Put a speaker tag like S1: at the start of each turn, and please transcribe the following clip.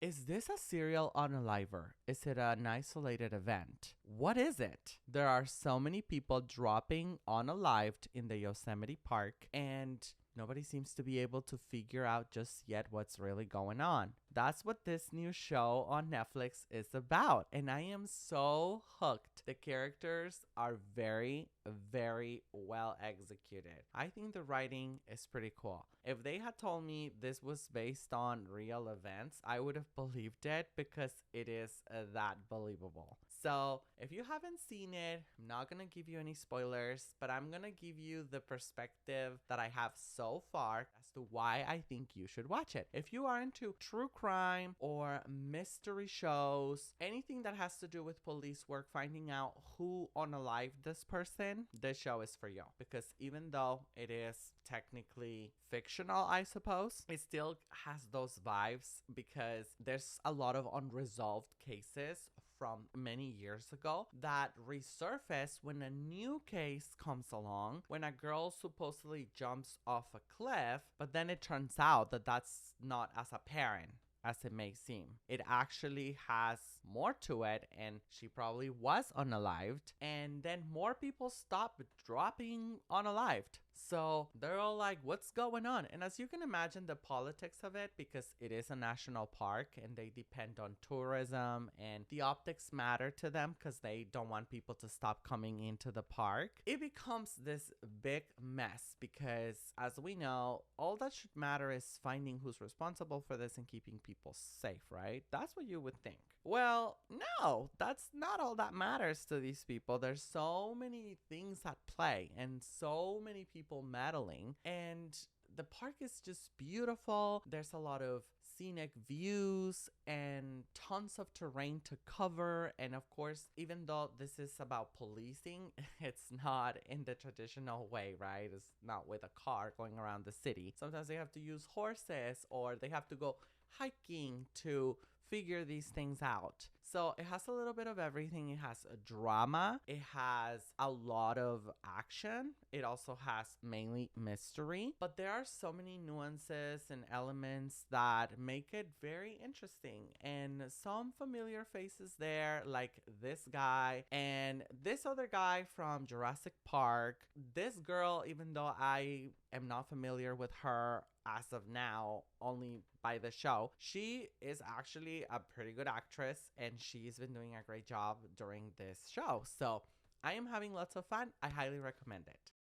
S1: Is this a serial unaliver? Is it an isolated event? What is it? There are so many people dropping unalived in the Yosemite Park, and nobody seems to be able to figure out just yet what's really going on. That's what this new show on Netflix is about, and I am so hooked. The characters are very, very well executed. I think the writing is pretty cool. If they had told me this was based on real events, I would have believed it because it is that believable. So, if you haven't seen it, I'm not gonna give you any spoilers, but I'm gonna give you the perspective that I have so far as to why I think you should watch it. If you are into true crime or mystery shows, anything that has to do with police work, finding out who unalived this person, this show is for you. Because even though it is technically fictional, I suppose, it still has those vibes because there's a lot of unresolved cases from many years ago that resurface when a new case comes along, when a girl supposedly jumps off a cliff, but then it turns out that that's not as apparent as it may seem. It actually has more to it, and she probably was unalived, and then more people stop dropping unalived. So they're all like, what's going on? And as you can imagine, the politics of it, because it is a national park and they depend on tourism and the optics matter to them because they don't want people to stop coming into the park, it becomes this big mess because, as we know, all that should matter is finding who's responsible for this and keeping people safe, right? That's what you would think. Well, no, that's not all that matters to these people. There's so many things at play and so many people meddling, and the park is just beautiful. There's a lot of scenic views and tons of terrain to cover. And of course, even though this is about policing, it's not in the traditional way, right? It's not with a car going around the city. Sometimes they have to use horses or they have to go hiking to figure these things out. So it has a little bit of everything. It has a drama. It has a lot of action. It also has mainly mystery. But there are so many nuances and elements that make it very interesting. And some familiar faces there, like this guy and this other guy from Jurassic Park. This girl, even though I am not familiar with her as of now, only by the show, she is actually a pretty good actress and she's been doing a great job during this show. So I am having lots of fun. I highly recommend it.